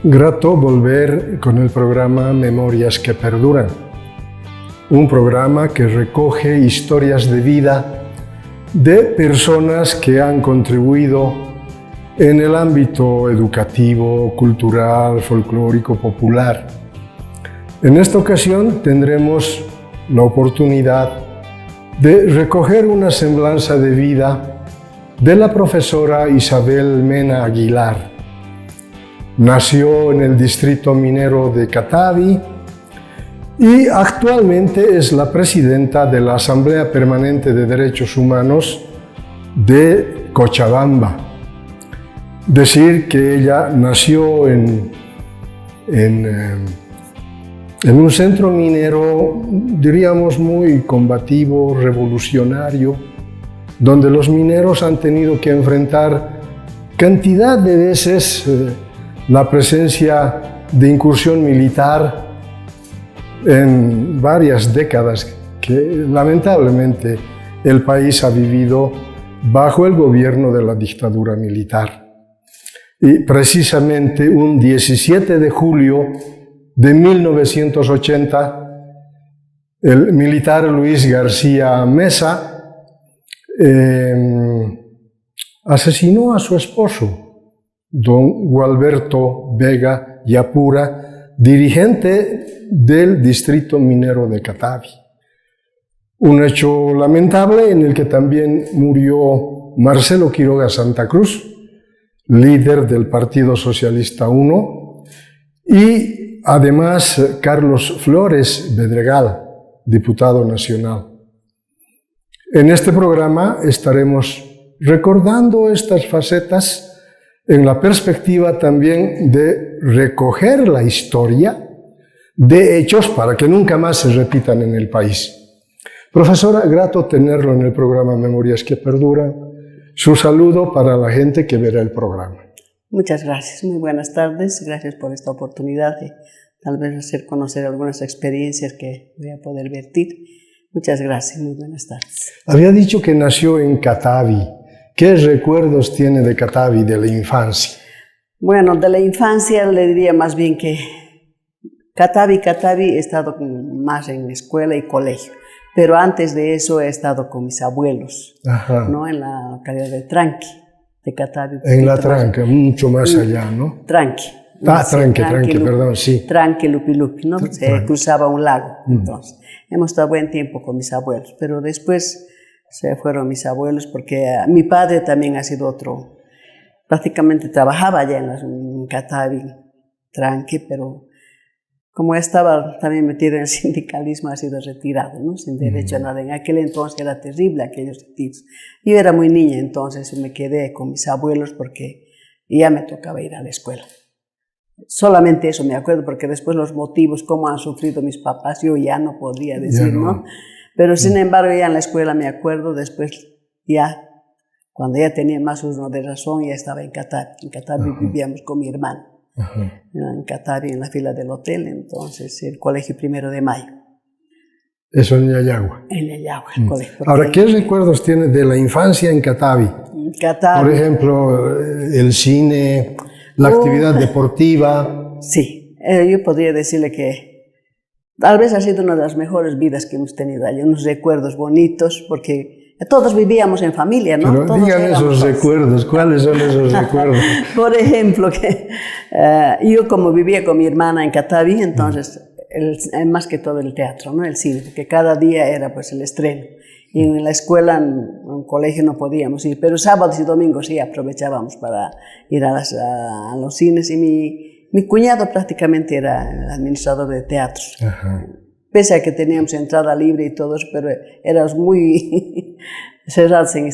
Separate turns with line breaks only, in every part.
Grato volver con el programa Memorias que Perduran, un programa que recoge historias de vida de personas que han contribuido en el ámbito educativo, cultural, folclórico, popular. En esta ocasión tendremos la oportunidad de recoger una semblanza de vida de la profesora Isabel Mena Aguilar. Nació en el distrito minero de Catavi y actualmente es la presidenta de la Asamblea Permanente de Derechos Humanos de Cochabamba. Decir que ella nació en un centro minero, diríamos, muy combativo, revolucionario, donde los mineros han tenido que enfrentar cantidad de veces la presencia de incursión militar en varias décadas que lamentablemente el país ha vivido bajo el gobierno de la dictadura militar. Y precisamente un 17 de julio de 1980, el militar Luis García Mesa asesinó a su esposo, don Gualberto Vega Yapura, dirigente del distrito minero de Catavi. Un hecho lamentable en el que también murió Marcelo Quiroga Santa Cruz, líder del Partido Socialista I, y además Carlos Flores Bedregal, diputado nacional. En este programa estaremos recordando estas facetas en la perspectiva también de recoger la historia de hechos para que nunca más se repitan en el país. Profesora, grato tenerlo en el programa Memorias que Perduran. Su saludo para la gente que verá el programa.
Muchas gracias, muy buenas tardes. Gracias por esta oportunidad de tal vez hacer conocer algunas experiencias que voy a poder vertir. Muchas gracias, muy buenas tardes.
Había dicho que nació en Catavi. ¿Qué recuerdos tiene de Catavi, de la infancia?
Bueno, de la infancia le diría más bien que Catavi he estado más en escuela y colegio, pero antes de eso he estado con mis abuelos, ¿no? En la localidad de Tranqui, de Catavi.
En la Tranca, mucho más allá, ¿no?
Tranqui.
Tranqui, perdón, sí.
Tranqui, Lupi, ¿no? Se cruzaba un lago, entonces. Hemos estado buen tiempo con mis abuelos, pero después se fueron mis abuelos porque mi padre también ha sido otro, prácticamente trabajaba allá en Catavi, Tranqui, pero como estaba también metido en el sindicalismo, ha sido retirado, ¿no? Sin derecho a nada. En aquel entonces era terrible aquellos retiros. Yo era muy niña, entonces me quedé con mis abuelos porque ya me tocaba ir a la escuela. Solamente eso me acuerdo, porque después los motivos, cómo han sufrido mis papás, yo ya no podría decir, ¿no? Pero sin embargo ya en la escuela me acuerdo, después ya, cuando ya tenía más uso de razón, ya estaba en Catavi. En Catavi vivíamos con mi hermano. En Catavi, en la fila del hotel, entonces el Colegio 1 de Mayo.
Eso en Yayagua.
En Yayagua, el colegio.
Ahora, ¿qué recuerdos tiene de la infancia en Catavi?
Catavi.
Por ejemplo, el cine, la actividad deportiva.
Sí, yo podría decirle que tal vez ha sido una de las mejores vidas que hemos tenido allí, unos recuerdos bonitos, porque todos vivíamos en familia, ¿no?
Pero
todos
digan esos recuerdos, ¿cuáles son esos recuerdos?
Por ejemplo, que yo como vivía con mi hermana en Catavi, entonces más que todo el teatro, ¿no? El cine, porque cada día era pues el estreno. Y en la escuela, en un colegio no podíamos ir, pero sábados y domingos sí aprovechábamos para ir a los cines, y mi cuñado prácticamente era el administrador de teatros. Pese a que teníamos entrada libre y todo eso, pero éramos muy cerrados en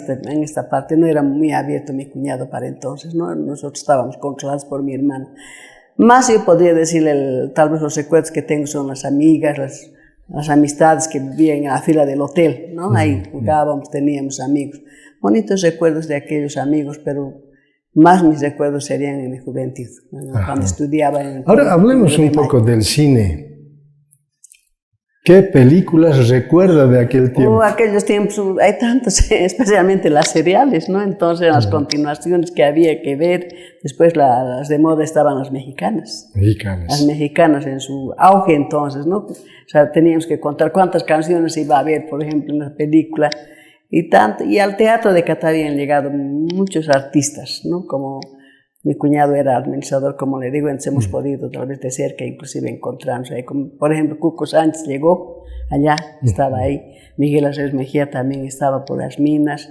esta parte, no era muy abierto mi cuñado para entonces, ¿no? Nosotros estábamos controlados por mi hermana. Más yo podría decirle, tal vez los recuerdos que tengo son las amigas, las amistades que vivían en la fila del hotel, ¿no? Ahí jugábamos, teníamos amigos. Bonitos recuerdos de aquellos amigos, pero más mis recuerdos serían en mi juventud, cuando estudiaba en el
Ahora hablemos un poco del cine. ¿Qué películas recuerda de aquel tiempo?
Aquellos tiempos, hay tantos, especialmente las seriales, ¿no? Entonces, las continuaciones que había que ver, después las de moda estaban las mexicanas. Las mexicanas en su auge entonces, ¿no? O sea, teníamos que contar cuántas canciones iba a haber, por ejemplo, en la película, y tanto. Y al teatro de Catavi han llegado muchos artistas, ¿no? Como mi cuñado era administrador, como le digo, entonces hemos podido tal vez de cerca inclusive encontrarnos ahí. Como, por ejemplo, Cuco Sánchez llegó allá, estaba ahí. Miguel Aceves Mejía también estaba por las minas.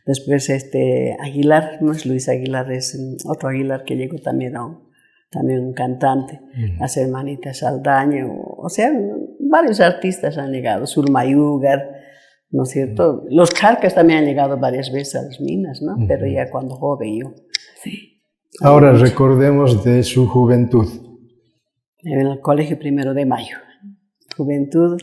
Después Aguilar, no es Luis Aguilar, es otro Aguilar que llegó también, también un cantante, las hermanitas Saldaña, o sea, varios artistas han llegado, Surmayugar, ¿no es cierto? Los Carcas también han llegado varias veces a las minas, ¿no? Pero ya cuando joven yo, sí.
Ahora recordemos de su juventud.
En el Colegio 1 de Mayo. Juventud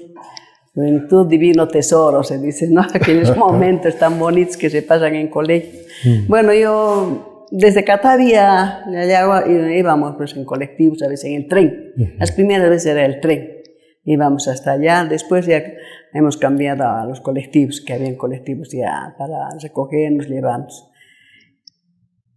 divino tesoro, se dice, ¿no? Aquellos momentos tan bonitos que se pasan en colegio. Bueno, yo desde Catavi allá íbamos pues, en colectivos, a veces en el tren. Las primeras veces era el tren. Íbamos hasta allá, después ya hemos cambiado a los colectivos, que habían colectivos ya para recogernos, llevarnos.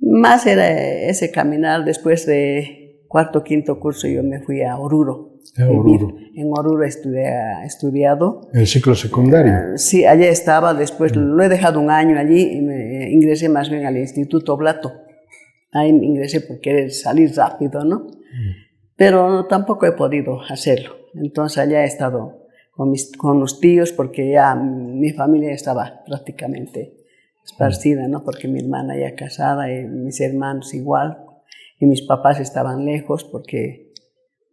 Más era ese caminar. Después de cuarto, quinto curso yo me fui a Oruro. En Oruro he estudiado.
¿El ciclo secundario?
Sí, allá estaba. Después lo he dejado un año allí y me ingresé más bien al Instituto Blato. Ahí me ingresé porque quería salir rápido, ¿no? Pero tampoco he podido hacerlo. Entonces allá he estado con los tíos porque ya mi familia estaba prácticamente esparcida, ¿no? Porque mi hermana ya casada y mis hermanos igual, y mis papás estaban lejos porque,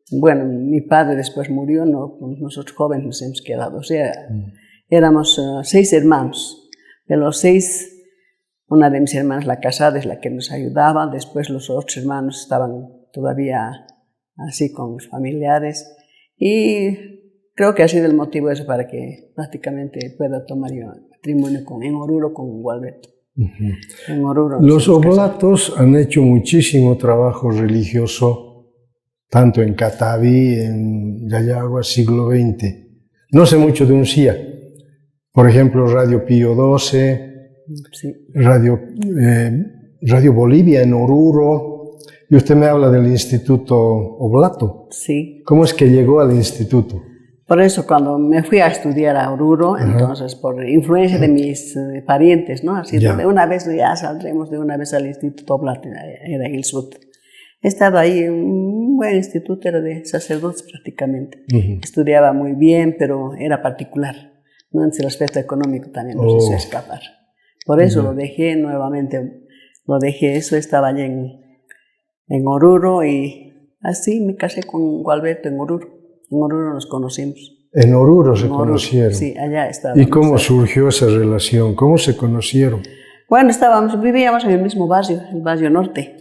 bueno, mi padre después murió, ¿no? Nosotros jóvenes nos hemos quedado, o sea, éramos 6 hermanos. De los 6, una de mis hermanas, la casada, es la que nos ayudaba, después los otros hermanos estaban todavía así con los familiares, y creo que ha sido el motivo eso para que prácticamente pueda tomar yo matrimonio en Oruro con Gualberto. En Oruro.
Los oblatos han hecho muchísimo trabajo religioso, tanto en Catavi, en Yayagua, siglo XX. No sé mucho de Uncía. Por ejemplo, Radio Pío XII,
sí.
Radio Bolivia en Oruro. Y usted me habla del Instituto Oblato.
Sí.
¿Cómo es que llegó al instituto?
Por eso, cuando me fui a estudiar a Oruro, entonces, por influencia de mis parientes, ¿no? Así, de una vez ya saldremos de una vez al Instituto Oblato, era en el sur. He estado ahí en un buen instituto, era de sacerdotes prácticamente. Estudiaba muy bien, pero era particular, ¿no? Entonces, el aspecto económico también nos hizo escapar. Por eso lo dejé nuevamente, eso, estaba allá en Oruro y así me casé con Gualberto en Oruro. En Oruro nos conocimos.
En Oruro se conocieron.
Sí, allá estábamos.
¿Y cómo surgió esa relación? ¿Cómo se conocieron?
Bueno, vivíamos en el mismo barrio, el barrio norte.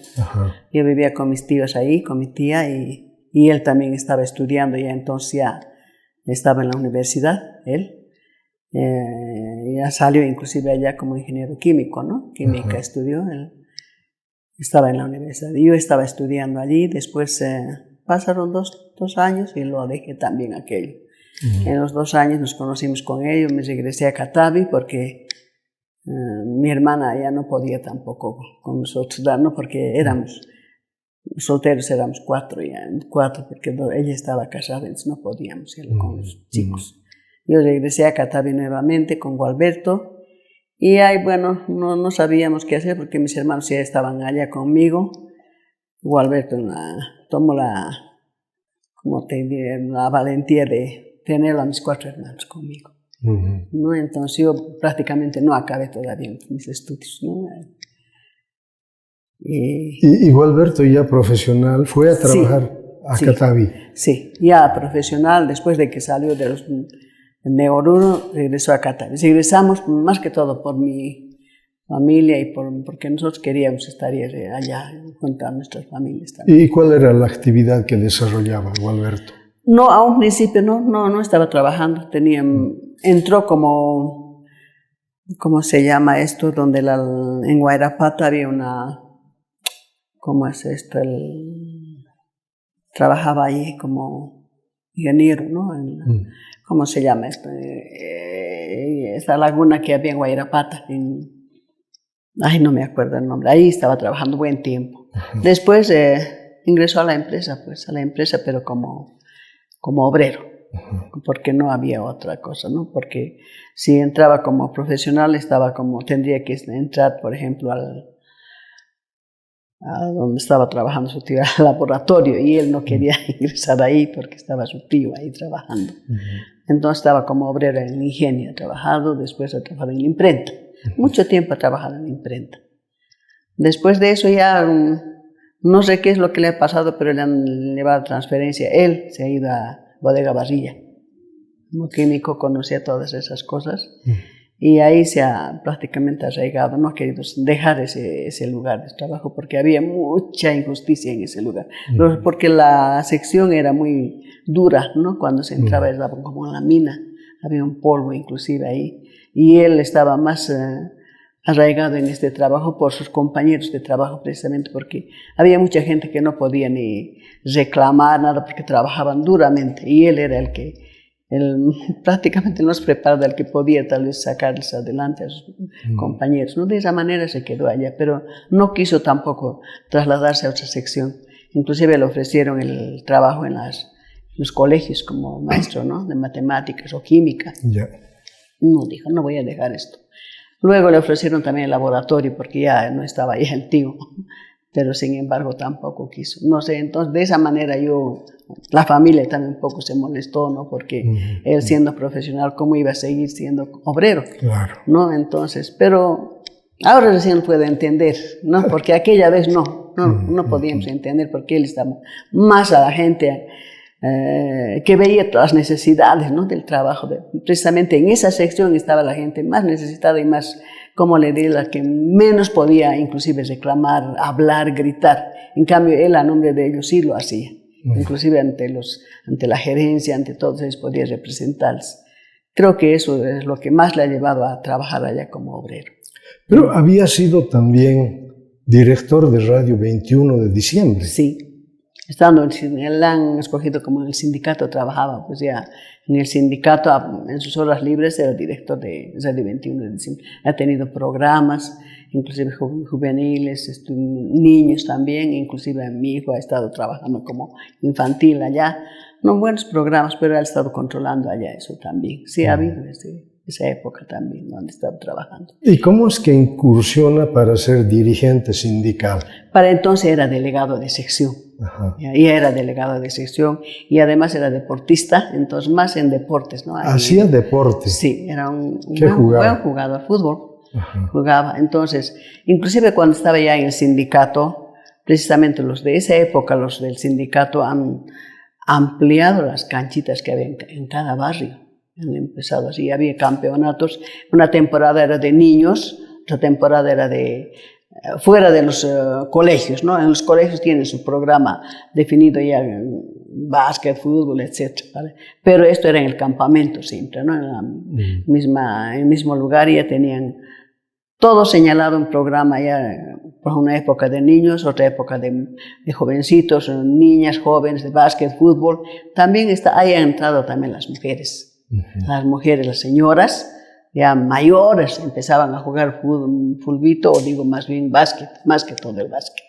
Yo vivía con mis tíos ahí, con mi tía, y él también estaba estudiando, ya entonces ya estaba en la universidad, él. Ya salió inclusive allá como ingeniero químico, ¿no? Química estudió, él estaba en la universidad. Yo estaba estudiando allí, después pasaron dos años y lo dejé también aquello. En los 2 años nos conocimos con ellos, me regresé a Catavi porque mi hermana ya no podía tampoco con nosotros darnos porque éramos solteros, éramos 4 porque ella estaba casada, entonces no podíamos ir con los chicos. Yo regresé a Catavi nuevamente con Gualberto y ahí, bueno, no sabíamos qué hacer porque mis hermanos ya estaban allá conmigo. Gualberto tomó la valentía de tener a mis 4 hermanos conmigo. ¿No? Entonces yo prácticamente no acabé todavía mis estudios, ¿no?
¿Y Gualberto ya profesional fue a trabajar a Catavi?
Sí, ya profesional, después de que salió de Oruro, regresó a Catavi. Regresamos más que todo por mi familia y porque nosotros queríamos estar allá junto a nuestras familias también.
¿Y cuál era la actividad que desarrollaba Gualberto?
No, a un principio no estaba trabajando. Entró como, ¿cómo se llama esto? Donde en Guairapata había ¿cómo es esto? Trabajaba ahí como ingeniero, ¿no? ¿Cómo se llama esto? Esta laguna que había en Guayrapata, ay, no me acuerdo el nombre, ahí estaba trabajando buen tiempo. Después ingresó a la empresa, pero como obrero, porque no había otra cosa, ¿no? Porque si entraba como profesional, tendría que entrar, por ejemplo, a donde estaba trabajando su tío, al laboratorio, y él no quería ingresar ahí porque estaba su tío ahí trabajando. Entonces estaba como obrero en el ingenio, después ha trabajado en la imprenta. Mucho tiempo ha trabajado en la imprenta. Después de eso ya no sé qué es lo que le ha pasado, pero le han llevado transferencia. Él se ha ido a Bodega Barrilla. Como químico conocía todas esas cosas. Y ahí se ha prácticamente arraigado, no ha querido dejar ese lugar de trabajo porque había mucha injusticia en ese lugar. Porque la sección era muy dura, ¿no? Cuando se entraba era como en la mina, había un polvo inclusive ahí. Y él estaba más arraigado en este trabajo por sus compañeros de trabajo, precisamente porque había mucha gente que no podía ni reclamar nada porque trabajaban duramente. Y él era prácticamente el más preparado, el que podía tal vez sacarles adelante a sus compañeros, ¿no? De esa manera se quedó allá, pero no quiso tampoco trasladarse a otra sección. Inclusive le ofrecieron el trabajo en los colegios como maestro, ¿no? De matemáticas o química. No, dijo, no voy a dejar esto. Luego le ofrecieron también el laboratorio porque ya no estaba ahí el tío, pero sin embargo tampoco quiso. No sé, entonces de esa manera la familia también un poco se molestó, ¿no? Porque él siendo profesional, ¿cómo iba a seguir siendo obrero?
Claro.
¿No? Entonces, pero ahora recién puede entender, ¿no? Porque aquella vez no podíamos entender porque él estaba más a la gente que veía todas las necesidades, ¿no? Del trabajo. Precisamente en esa sección estaba la gente más necesitada y más, como le diré, la que menos podía inclusive reclamar, hablar, gritar. En cambio, él a nombre de ellos sí lo hacía. Inclusive ante la gerencia, ante todos ellos podía representarles. Creo que eso es lo que más le ha llevado a trabajar allá como obrero.
Pero había sido también director de Radio 21 de diciembre.
Sí. Estando él han escogido como en el sindicato trabajaba, pues ya en el sindicato, en sus horas libres, era director de Radio 21 de diciembre. Ha tenido programas, inclusive juveniles, niños también, inclusive mi hijo ha estado trabajando como infantil allá. No buenos programas, pero ha estado controlando allá eso también. Sí, ha habido esa época también donde he estado trabajando.
¿Y cómo es que incursiona para ser dirigente sindical?
Para entonces era delegado de sección. Y era delegado de sección y además era deportista, entonces más en deportes, ¿no?
¿Hacía deporte?
Sí, era un
jugaba?
buen jugador de fútbol. Jugaba. Entonces, inclusive cuando estaba ya en el sindicato, precisamente los de esa época, los del sindicato han ampliado las canchitas que había en cada barrio. Han empezado así, había campeonatos. Una temporada era de niños, otra temporada era de fuera de los colegios, ¿no? En los colegios tienen su programa definido ya, básquet, fútbol, etc. ¿vale? Pero esto era en el campamento siempre, ¿no? En el mismo lugar ya tenían todo señalado, un programa ya, por una época de niños, otra época de jovencitos, niñas, jóvenes, de básquet, fútbol. También ahí han entrado también las mujeres. Las mujeres, las señoras, ya mayores, empezaban a jugar fulbito, o digo más bien básquet, más que todo el básquet.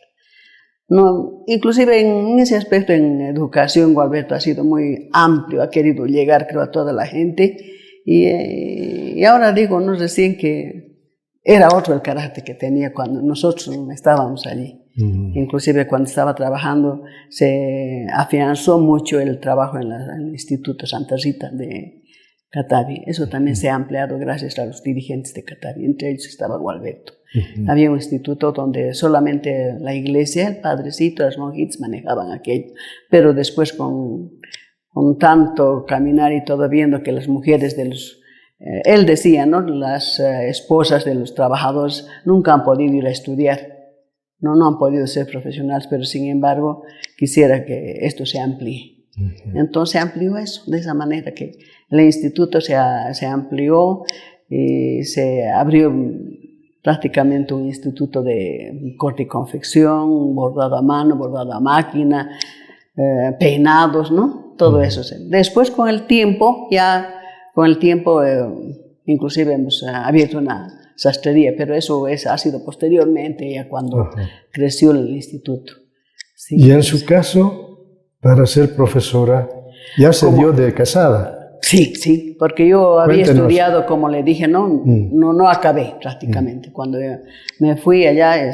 No, inclusive en ese aspecto, en educación, Gualberto ha sido muy amplio, ha querido llegar, creo, a toda la gente. Y ahora digo, no recién que era otro el carácter que tenía cuando nosotros estábamos allí. Inclusive cuando estaba trabajando, se afianzó mucho el trabajo en el Instituto Santa Rita de Catavi. Eso también se ha ampliado gracias a los dirigentes de Catavi, entre ellos estaba Gualberto. Había un instituto donde solamente la iglesia, el padrecito, las monjitas manejaban aquello, pero después con tanto caminar y todo, viendo que las mujeres de los... él decía, ¿no? Las esposas de los trabajadores nunca han podido ir a estudiar, no han podido ser profesionales, pero sin embargo quisiera que esto se amplíe. Entonces se amplió eso, de esa manera que el instituto se amplió y se abrió prácticamente un instituto de corte y confección, bordado a mano, bordado a máquina, peinados, ¿no? todo eso. Después con el tiempo, inclusive hemos abierto una sastrería, pero eso ha sido posteriormente, ya cuando creció el instituto. Sí,
y en su caso, para ser profesora, ya se dio de casada.
Sí, porque yo había estudiado, como le dije, no acabé prácticamente. Cuando me fui allá,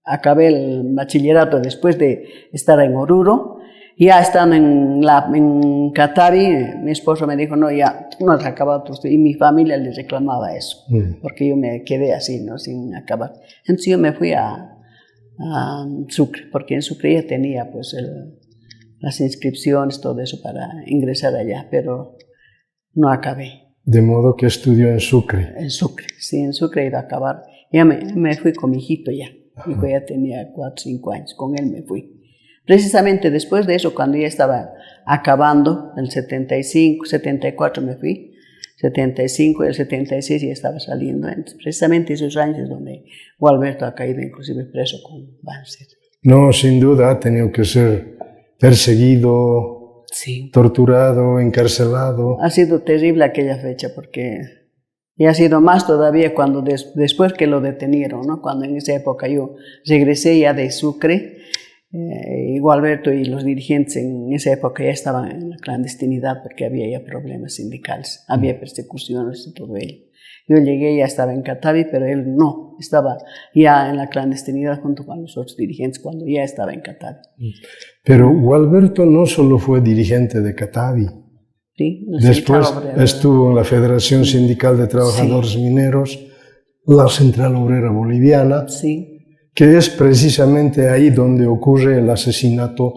acabé el bachillerato después de estar en Oruro. Ya estando en Catavi, mi esposo me dijo, no, ya no has acabado tu estudio. Y mi familia le reclamaba eso, porque yo me quedé así, ¿no? Sin acabar. Entonces yo me fui a Sucre, porque en Sucre ya tenía pues las inscripciones, todo eso para ingresar allá, pero no acabé.
De modo que estudió en Sucre.
En Sucre, sí, en Sucre he ido a acabar. Ya me fui con mi hijito ya. Mi hijo ya tenía 4 o 5 años, con él me fui. Precisamente después de eso, cuando ya estaba acabando, el 75, 74 me fui, 75 y el 76 ya estaba saliendo. Entonces, precisamente esos años donde Gualberto ha caído inclusive preso con Banzer.
No, sin duda ha tenido que ser perseguido, torturado, encarcelado.
Ha sido terrible aquella fecha porque... Y ha sido más todavía cuando después que lo detenieron, ¿no? Cuando en esa época yo regresé ya de Sucre, Gualberto y los dirigentes en esa época ya estaban en la clandestinidad porque había ya problemas sindicales, había persecuciones y todo ello. Yo llegué, ya estaba en Catavi, pero él no, estaba ya en la clandestinidad junto con los otros dirigentes cuando ya estaba en Catavi.
Pero Gualberto no solo fue dirigente de Catavi.
Sí,
después estuvo en la Federación Sindical de Trabajadores Mineros, la Central Obrera Boliviana, que es precisamente ahí donde ocurre el asesinato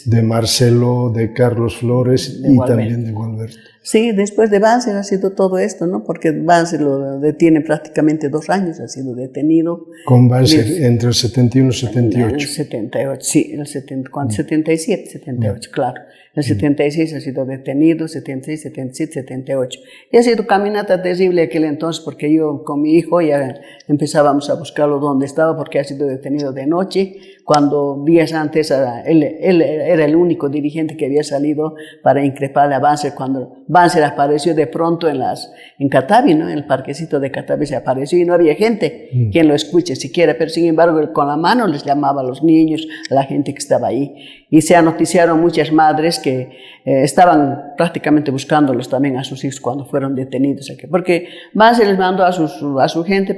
de Marcelo, de Carlos Flores y también de Gualberto.
Sí, después de Banzer ha sido todo esto, ¿no? Porque Banzer lo detiene prácticamente 2 años, ha sido detenido.
Con Banzer entre el 71 y el 78.
El 78, sí, el 77, 78, claro. El 76 ha sido detenido, 76, 77, 78. Y ha sido caminata terrible aquel entonces porque yo con mi hijo ya empezábamos a buscarlo donde estaba porque ha sido detenido de noche, cuando días antes él era el único dirigente que había salido para increparle a Banzer cuando Banzer apareció de pronto en Catavi, ¿no? En el parquecito de Catavi se apareció y no había gente quien lo escuche siquiera, pero sin embargo él con la mano les llamaba a los niños, a la gente que estaba ahí. Y se noticiaron muchas madres que estaban prácticamente buscándolos también a sus hijos cuando fueron detenidos aquí, porque Banzer les mandó a su gente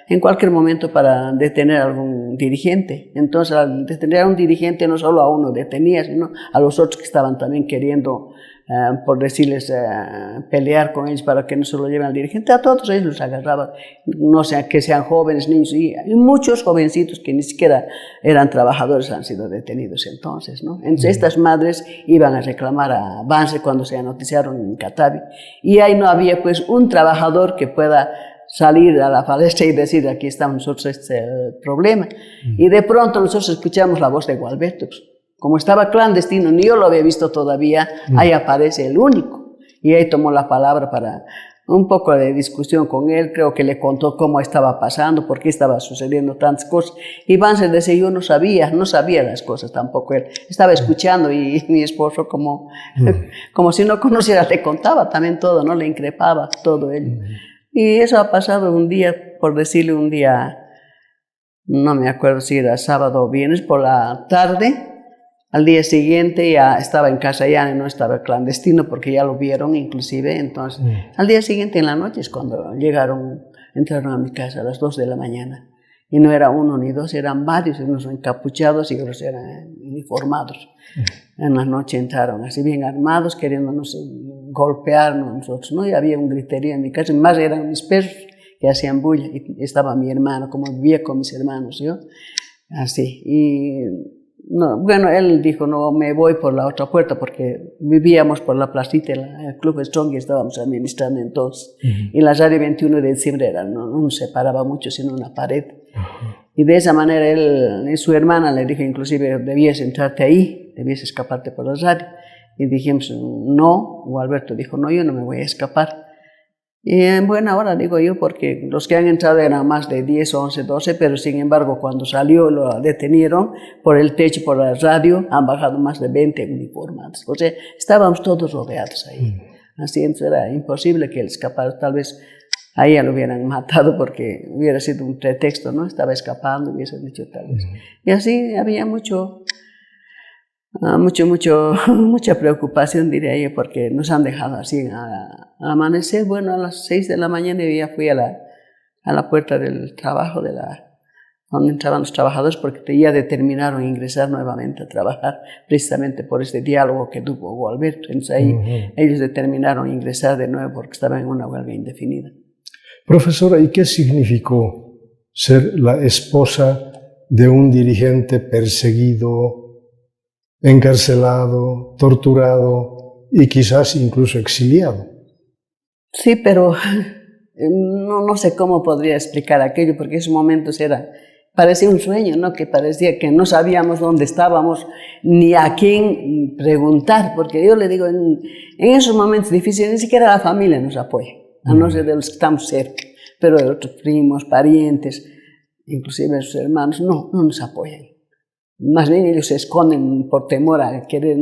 en cualquier momento para detener a algún dirigente. Entonces, al detener a un dirigente, no solo a uno detenía, sino a los otros que estaban también queriendo, por decirles, pelear con ellos para que no se lo lleven al dirigente. A todos ellos los agarraban, no sea que sean jóvenes, niños, y muchos jovencitos que ni siquiera eran trabajadores han sido detenidos entonces, ¿no? Entonces, estas madres iban a reclamar a Banzer cuando se noticiaron en Catavi, y ahí no había pues un trabajador que pueda salir a la palestra y decir, aquí estamos nosotros, este es el problema. Y de pronto nosotros escuchamos la voz de Gualberto. Como estaba clandestino, ni yo lo había visto todavía, ahí aparece el único. Y ahí tomó la palabra para un poco de discusión con él, creo que le contó cómo estaba pasando, por qué estaba sucediendo tantas cosas. Y Banzer decía, yo no sabía las cosas tampoco él. Estaba escuchando y mi esposo como si no conociera, le contaba también todo, ¿no? Le increpaba todo él. Y eso ha pasado un día, por decirle un día, no me acuerdo si era sábado o viernes, por la tarde. Al día siguiente ya estaba en casa, ya no estaba clandestino porque ya lo vieron inclusive. Entonces, al día siguiente en la noche es cuando entraron a mi casa a las 2 de la mañana. Y no era uno ni dos, eran varios, unos encapuchados y otros eran uniformados. En la noche entraron así bien armados, queriéndonos golpearnos nosotros, ¿no? Y había un griterío en mi casa, más eran mis perros que hacían bulla, y estaba mi hermano, como vivía con mis hermanos, yo, así. Y no, bueno, él dijo, no, me voy por la otra puerta, porque vivíamos por la placita, el Club Strong, y estábamos administrando entonces. Y la radio 21 de diciembre no nos separaba mucho, sino una pared. Y de esa manera él y su hermana le dijo, inclusive, debías entrarte ahí, debías escaparte por la radio. Y dijimos, no, Gualberto dijo, no, yo no me voy a escapar. Y en buena hora, digo yo, porque los que han entrado eran más de 10, 11, 12, pero sin embargo, cuando salió lo detenieron por el techo, por la radio, han bajado más de 20 uniformados. O sea, estábamos todos rodeados ahí. Así era imposible que él escapara. Tal vez a ella lo hubieran matado porque hubiera sido un pretexto, ¿no? Estaba escapando, hubiese dicho tal vez. Y así había mucha preocupación, diría yo, porque nos han dejado así a amanecer. Bueno, a las 6 de la mañana yo ya fui a la puerta del trabajo, donde entraban los trabajadores, porque ya determinaron ingresar nuevamente a trabajar, precisamente por este diálogo que tuvo Gualberto. Entonces ahí ellos determinaron ingresar de nuevo porque estaban en una huelga indefinida.
Profesora, ¿y qué significó ser la esposa de un dirigente perseguido, encarcelado, torturado y quizás incluso exiliado?
Sí, pero no sé cómo podría explicar aquello, porque esos momentos parecía un sueño, ¿no? Que parecía que no sabíamos dónde estábamos ni a quién preguntar, porque yo le digo, en esos momentos difíciles ni siquiera la familia nos apoya, a no ser de los que estamos cerca, pero de otros primos, parientes, inclusive sus hermanos, no nos apoyan. Más bien ellos se esconden por temor a querer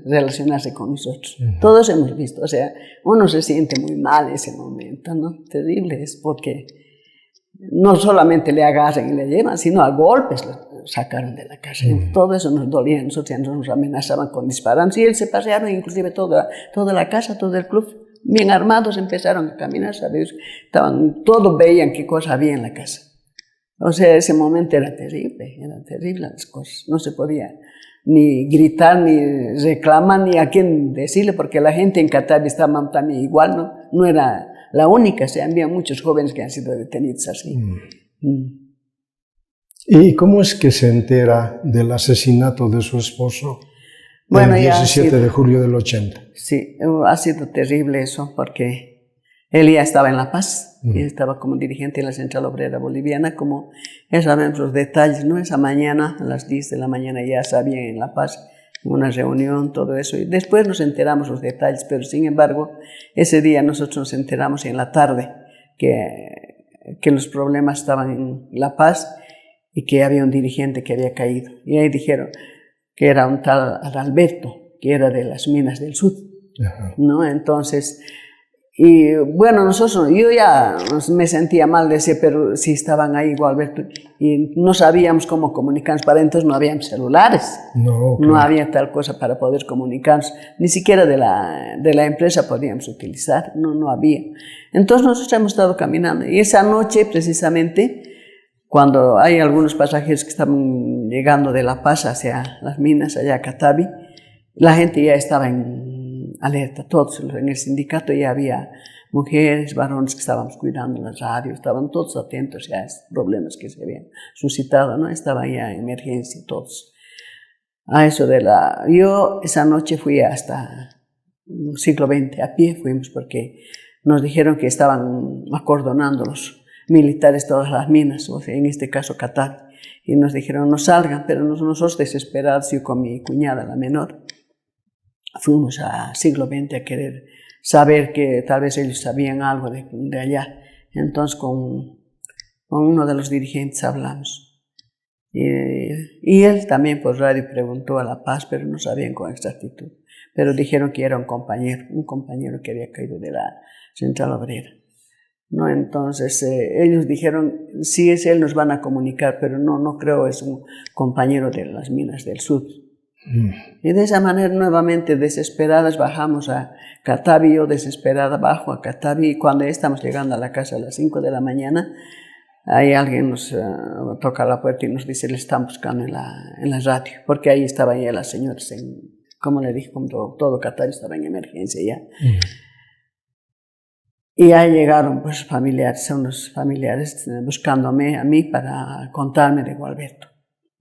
relacionarse con nosotros. Todos hemos visto, o sea, uno se siente muy mal en ese momento, ¿no? Terrible es porque no solamente le agarran y le llevan, sino a golpes lo sacaron de la casa. Todo eso nos dolía, nosotros nos amenazaban con disparar. Y él se pasearon inclusive toda la casa, todo el club, bien armados, empezaron a caminar, ¿sabes? Todos veían qué cosa había en la casa. O sea, ese momento eran terribles las cosas. No se podía ni gritar, ni reclamar, ni a quién decirle, porque la gente en Catavi estaba también igual, no era la única, había muchos jóvenes que han sido detenidos así.
¿Y cómo es que se entera del asesinato de su esposo el 17 de julio del 80?
Sí, ha sido terrible eso, porque él ya estaba en La Paz, y estaba como dirigente de la Central Obrera Boliviana, como ya sabemos los detalles, ¿no? Esa mañana, a las 10 de la mañana ya sabían en La Paz, una reunión, todo eso, y después nos enteramos los detalles, pero sin embargo, ese día nosotros nos enteramos en la tarde que los problemas estaban en La Paz y que había un dirigente que había caído, y ahí dijeron que era un tal Adalberto, que era de las minas del sur, ¿no? Entonces, y bueno, yo ya me sentía mal, decía, pero si estaban ahí Gualberto, y no sabíamos cómo comunicarnos, para entonces no habían celulares, no había tal cosa para poder comunicarnos, ni siquiera de la empresa podíamos utilizar, no había. Entonces nosotros hemos estado caminando, y esa noche precisamente, cuando hay algunos pasajeros que estaban llegando de La Paz hacia las minas, allá a Catavi, la gente ya estaba en alerta, todos en el sindicato ya había mujeres, varones que estábamos cuidando las radios, estaban todos atentos ya a estos problemas que se habían suscitado, ¿no? Estaban ya en emergencia todos. A eso yo esa noche fui hasta el siglo XX, a pie fuimos, porque nos dijeron que estaban acordonando los militares todas las minas, o sea, en este caso Catavi, y nos dijeron no salgan, pero nosotros desesperados, yo con mi cuñada, la menor, fuimos a siglo XX a querer saber que tal vez ellos sabían algo de allá. Entonces con uno de los dirigentes hablamos. Y él también por radio preguntó a La Paz, pero no sabían con exactitud. Pero dijeron que era un compañero que había caído de la Central Obrera, ¿no? Entonces ellos dijeron, si es él nos van a comunicar, pero no creo, es un compañero de las minas del sur. Y de esa manera nuevamente desesperadas bajamos a Catavi, yo desesperada bajo a Catavi, y cuando ya estamos llegando a la casa a las 5 de la mañana, ahí alguien nos toca la puerta y nos dice, le están buscando en la radio, porque ahí estaban ya las señoras, como le dije, todo Catavi estaba en emergencia ya. Y ahí llegaron pues unos familiares buscándome a mí para contarme de Gualberto.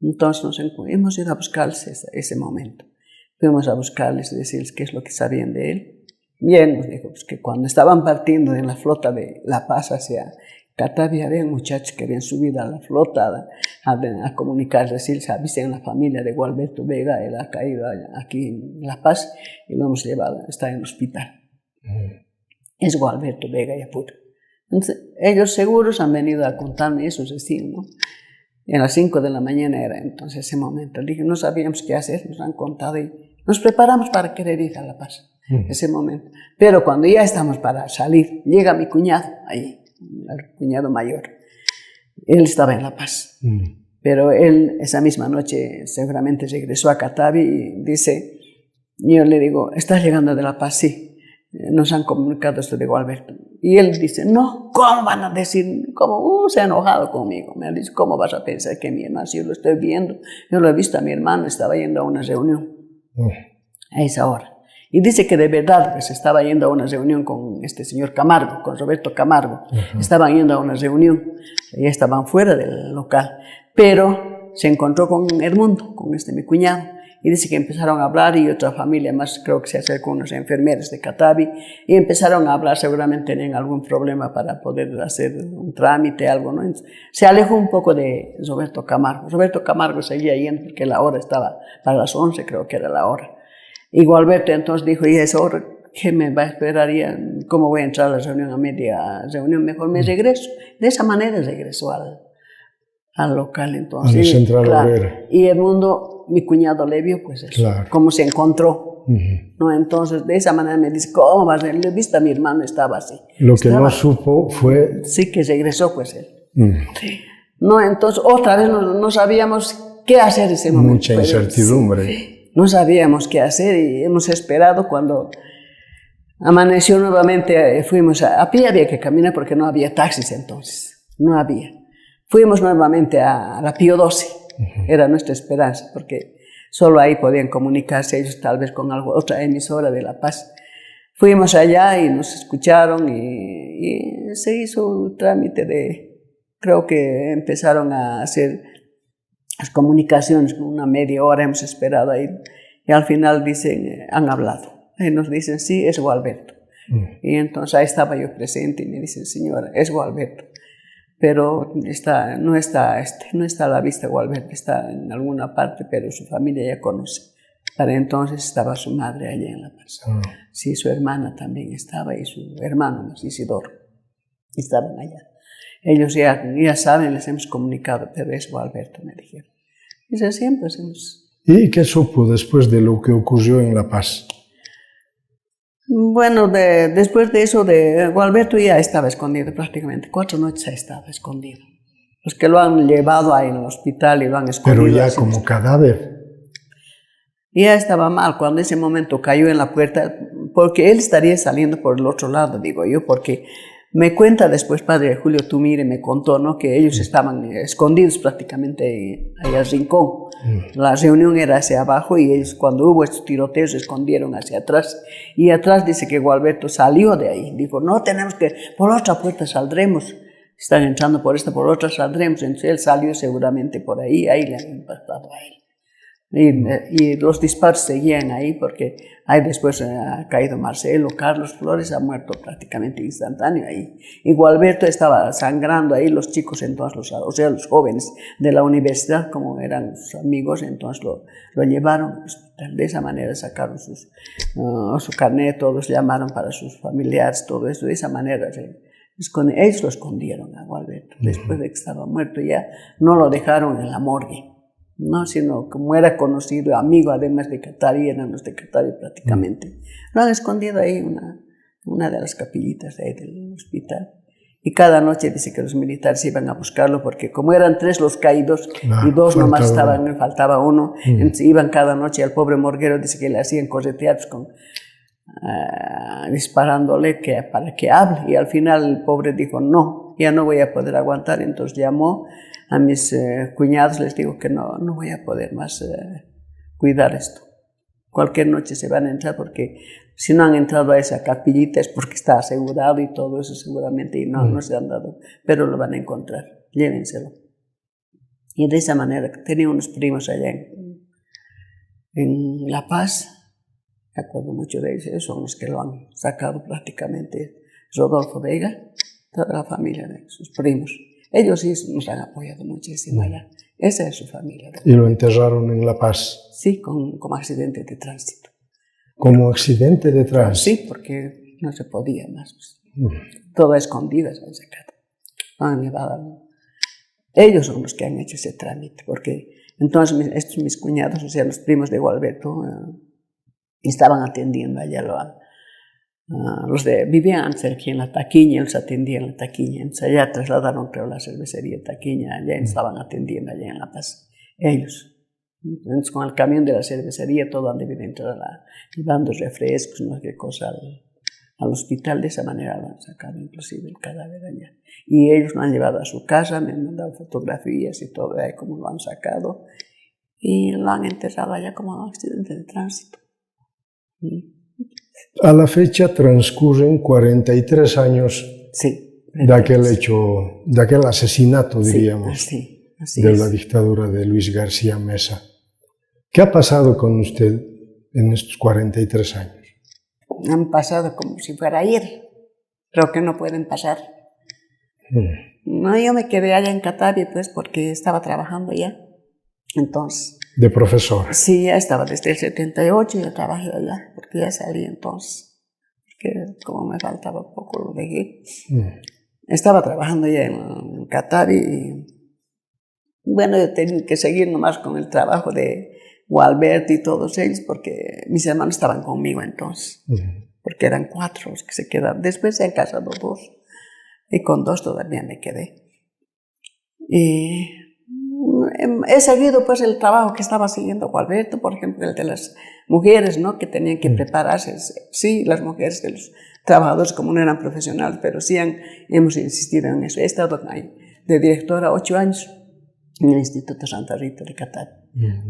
Entonces hemos ido a buscarles ese momento. Fuimos a buscarles y decirles qué es lo que sabían de él. Y él nos dijo pues, que cuando estaban partiendo en la flota de La Paz hacia Catavi, había muchachos que habían subido a la flota a comunicar, decirles, avisen a la familia de Gualberto Vega, él ha caído aquí en La Paz y lo hemos llevado, está en el hospital. es Gualberto Vega y Apura. Entonces, ellos seguros han venido a contarme eso, decir, ¿no? A las 5 de la mañana era entonces ese momento. Dije, no sabíamos qué hacer, nos han contado y nos preparamos para querer ir a La Paz, ese momento. Pero cuando ya estamos para salir, llega mi cuñado ahí, el cuñado mayor. Él estaba en La Paz, pero él esa misma noche seguramente regresó a Catavi y dice, yo le digo, ¿estás llegando de La Paz? Sí. Nos han comunicado esto de Gualberto. Y él dice, no, ¿cómo van a decir? ¿Cómo? Se ha enojado conmigo. Me dice, ¿cómo vas a pensar que mi hermano? Si yo lo estoy viendo, yo lo he visto a mi hermano, estaba yendo a una reunión a esa hora. Y dice que de verdad pues, estaba yendo a una reunión con este señor Camargo, con Roberto Camargo. Estaban yendo a una reunión, y estaban fuera del local. Pero se encontró con Edmundo, con mi cuñado. Y dice que empezaron a hablar y otra familia más, creo que se acercó unos enfermeros de Catavi y empezaron a hablar, seguramente tenían algún problema para poder hacer un trámite, algo, ¿no? Se alejó un poco de Roberto Camargo. Roberto Camargo seguía yendo porque la hora estaba para las 11, creo que era la hora. Y Gualberto entonces dijo, ¿y a esa hora qué me va a esperar? ¿Cómo voy a entrar a la reunión a media reunión? Mejor me regreso. De esa manera regresó al local entonces. Y Edmundo, mi cuñado le vio, pues eso, cómo se encontró. ¿No? Entonces, de esa manera me dice, ¿cómo vas? Le he visto a mi hermano, estaba así.
Lo que no supo fue...
Sí, que regresó, pues él. Sí. No, entonces, otra vez no sabíamos qué hacer ese momento.
Mucha incertidumbre.
Sí, no sabíamos qué hacer y hemos esperado cuando amaneció nuevamente. Fuimos a pie, había que caminar porque no había taxis entonces. No había. Fuimos nuevamente a la Pío XII. Era nuestra esperanza, porque solo ahí podían comunicarse ellos tal vez con otra emisora de La Paz. Fuimos allá y nos escucharon y se hizo un trámite creo que empezaron a hacer las comunicaciones, una media hora hemos esperado ahí y al final dicen, han hablado. Y nos dicen, sí, es Gualberto. Y entonces ahí estaba yo presente y me dicen, señora, es Gualberto. Pero no está a la vista Gualberto, está en alguna parte, pero su familia ya conoce. Para entonces estaba su madre allá en La Paz. Sí, su hermana también estaba y su hermano, Isidoro, estaban allá. Ellos ya saben, les hemos comunicado, pero es Gualberto, me dijeron. Y así empezamos.
¿Y qué supo después de lo que ocurrió en La Paz?
Bueno, después de eso, Gualberto ya estaba escondido prácticamente. 4 noches ha estado escondido. Los que lo han llevado ahí en el hospital y lo han escondido.
Pero ya como cadáver.
Ya estaba mal cuando ese momento cayó en la puerta, porque él estaría saliendo por el otro lado, digo yo, porque me cuenta después padre Julio Tumire, me contó, ¿no?, que ellos estaban escondidos prácticamente ahí al rincón. La reunión era hacia abajo y ellos, cuando hubo estos tiroteos, se escondieron hacia atrás. Y atrás dice que Gualberto salió de ahí. Dijo, no, tenemos que, por otra puerta saldremos. Están entrando por esta, por otra saldremos. Entonces él salió seguramente por ahí le han impactado a él. Y los disparos seguían ahí porque ahí después ha caído Marcelo, Carlos Flores ha muerto prácticamente instantáneo ahí. Y Gualberto estaba sangrando ahí, los chicos entonces, los jóvenes de la universidad, como eran sus amigos, entonces lo llevaron al hospital. De esa manera sacaron su carnet, todos llamaron para sus familiares, todo eso, de esa manera. Ellos lo escondieron a Gualberto, después de que estaba muerto ya, no lo dejaron en la morgue. No, sino como era conocido, amigo además de Catavi, eran los de Catavi prácticamente. Lo han escondido ahí una de las capillitas de ahí del hospital. Y cada noche dice que los militares iban a buscarlo porque como eran 3 los caídos y 2 nomás faltaba uno, entonces iban cada noche al pobre morguero, dice que le hacían correteados disparándole para que hable. Y al final el pobre dijo, no, ya no voy a poder aguantar, entonces llamó a mis cuñados, les digo que no voy a poder más cuidar esto. Cualquier noche se van a entrar porque si no han entrado a esa capillita es porque está asegurado y todo eso seguramente y no se han dado, pero lo van a encontrar, llévenselo. Y de esa manera, tenía unos primos allá en La Paz, me acuerdo mucho de ellos, son los que lo han sacado prácticamente, Rodolfo Vega, toda la familia de sus primos. Ellos sí nos han apoyado muchísimo allá. Esa es su familia.
¿Y lo enterraron en La Paz?
Sí, como accidente de tránsito.
¿Como accidente de tránsito?
Sí, porque no se podía más. Pues. Todo a escondidas han sacado. Han llevado. Ellos son los que han hecho ese trámite, porque entonces estos mis cuñados, o sea, los primos de Gualberto, estaban atendiendo allá los de vivían antes aquí en la Taquiña, los atendían en la Taquiña, entonces allá trasladaron creo la cervecería Taquiña, allá estaban atendiendo allá en La Paz, ellos. Entonces con el camión de la cervecería todo han debido entrar llevando refrescos, no sé qué cosa al hospital, de esa manera lo han sacado inclusive el cadáver allá. Y ellos lo han llevado a su casa, me han mandado fotografías y todo de ahí como lo han sacado y lo han enterrado allá como accidente de tránsito.
A la fecha transcurren 43 años
sí,
de aquel hecho, de aquel asesinato, diríamos,
sí,
de la dictadura de Luis García Meza. ¿Qué ha pasado con usted en estos 43 años?
Han pasado como si fuera ayer, pero que no pueden pasar. No, yo me quedé allá en Catavi, pues, porque estaba trabajando ya. Entonces...
¿De profesor?
Sí, ya estaba desde el 78, ya trabajé allá, porque ya salí entonces. Que como me faltaba poco, lo dejé. Estaba trabajando ya en Catavi y... Bueno, yo tenía que seguir nomás con el trabajo de Gualberto y todos ellos, porque mis hermanos estaban conmigo entonces. Porque eran 4 los que se quedaron. Después se han casado 2. Y con 2 todavía me quedé. Y he seguido pues el trabajo que estaba siguiendo Gualberto, por ejemplo, el de las mujeres, ¿no? Que tenían que prepararse. Sí, las mujeres de los trabajadores como no eran profesionales, pero sí hemos insistido en eso. He estado ahí de directora 8 años en el Instituto Santa Rita de Catavi.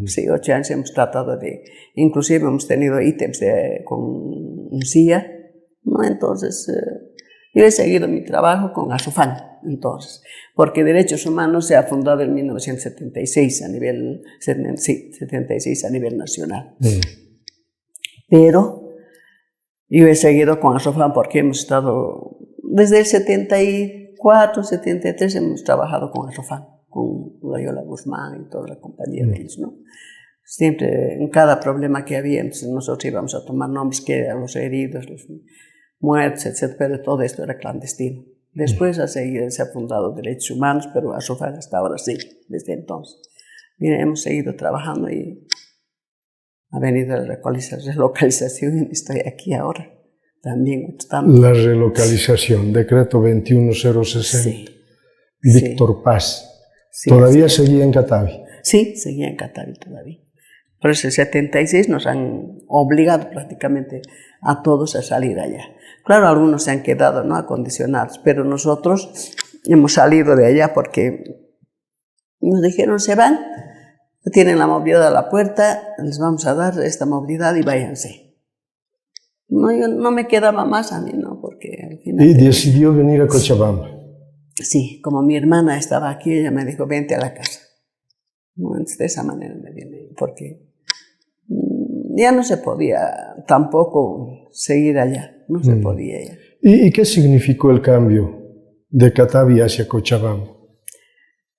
Sí, 8 años hemos tratado de... Inclusive hemos tenido ítems con un CIA, ¿no? Entonces... yo he seguido mi trabajo con ASOFAN, entonces, porque Derechos Humanos se ha fundado en 1976 a nivel, 76 a nivel nacional. Pero yo he seguido con ASOFAN porque hemos estado, desde el 74, 73 hemos trabajado con ASOFAN, con Loyola Guzmán y toda la compañía de ellos, ¿no? Siempre, en cada problema que había, nosotros íbamos a tomar nombres que eran los heridos, los muertes, etc., pero todo esto era clandestino. Después se ha fundado Derechos Humanos, pero ASOFAN hasta ahora sí, desde entonces. Mira, hemos seguido trabajando y ha venido la relocalización y estoy aquí ahora. También
la relocalización, decreto 21060.
Sí.
Víctor Paz. Sí, ¿todavía seguía en Catavi?
Sí, seguía en Catavi todavía. Por eso el 76 nos han obligado prácticamente a todos a salir allá. Claro, algunos se han quedado, ¿no?, acondicionados, pero nosotros hemos salido de allá porque nos dijeron, se van, tienen la movilidad a la puerta, les vamos a dar esta movilidad y váyanse. No, yo no me quedaba más a mí, ¿no? Porque al final...
¿Y decidió venir a Cochabamba?
Sí, como mi hermana estaba aquí, ella me dijo, vente a la casa. No, de esa manera me vine, porque ya no se podía tampoco seguir allá, no se podía ya.
¿Y qué significó el cambio de Catavi hacia Cochabamba?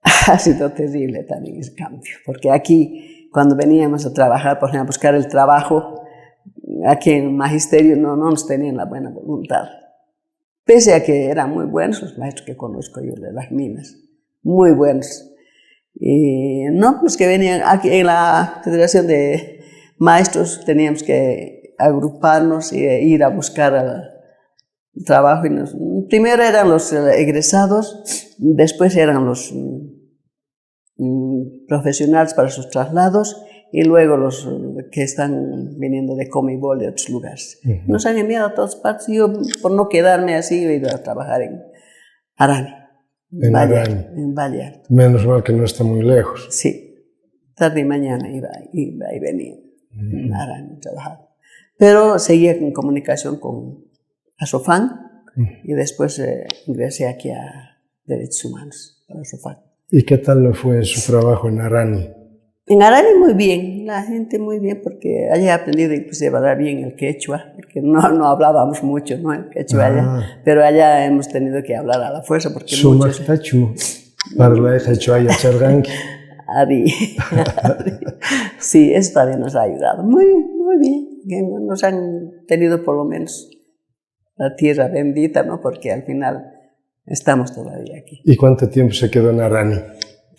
Ha sido terrible también ese cambio, porque aquí, cuando veníamos a trabajar, por ejemplo, a buscar el trabajo, aquí en el magisterio no nos tenían la buena voluntad. Pese a que eran muy buenos los maestros que conozco yo de las minas, muy buenos. Y no, pues que venían aquí en la Federación de Maestros, teníamos que agruparnos e ir a buscar trabajo. Primero eran los egresados, después eran los profesionales para sus traslados y luego los que están viniendo de Comibol de otros lugares. Nos han enviado a todas partes y yo, por no quedarme así, he ido a trabajar en Arani. En Vallarta.
Menos mal que no está muy lejos.
Sí, tarde y mañana iba y venía en Arani a trabajar. Pero seguía en comunicación con ASOFAN y después ingresé aquí a Derechos Humanos, a ASOFAN.
¿Y qué tal le fue su trabajo en Arani?
En Arani muy bien, la gente muy bien, porque allá he aprendido inclusive a hablar bien el quechua, porque no hablábamos mucho, ¿no?, el quechua allá, pero allá hemos tenido que hablar a la fuerza, porque muchos...
Parla quechua y charganqui.
Sí, eso también nos ha ayudado, muy bien, nos han tenido por lo menos la tierra bendita, ¿no? Porque al final estamos todavía aquí.
¿Y cuánto tiempo se quedó en Arani?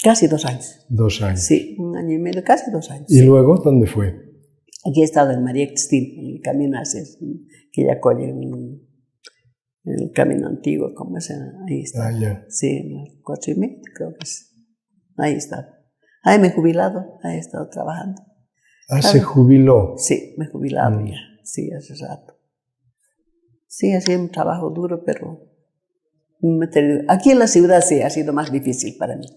Casi 2 años.
2 años.
Sí, 1 año y medio, casi 2 años.
¿Y
sí.
luego dónde fue?
Aquí he estado en María Textil, en el camino hacia Quillacollo, en el camino antiguo, como es, ahí está.
Ah, ya.
Sí, en las 4:30, creo que es. Ahí está. Ahí me he jubilado, ahí he estado trabajando.
Ah, se jubiló.
Sí, me he jubilado ya, sí, hace rato. Sí, ha sido un trabajo duro, pero aquí en la ciudad sí ha sido más difícil para mí,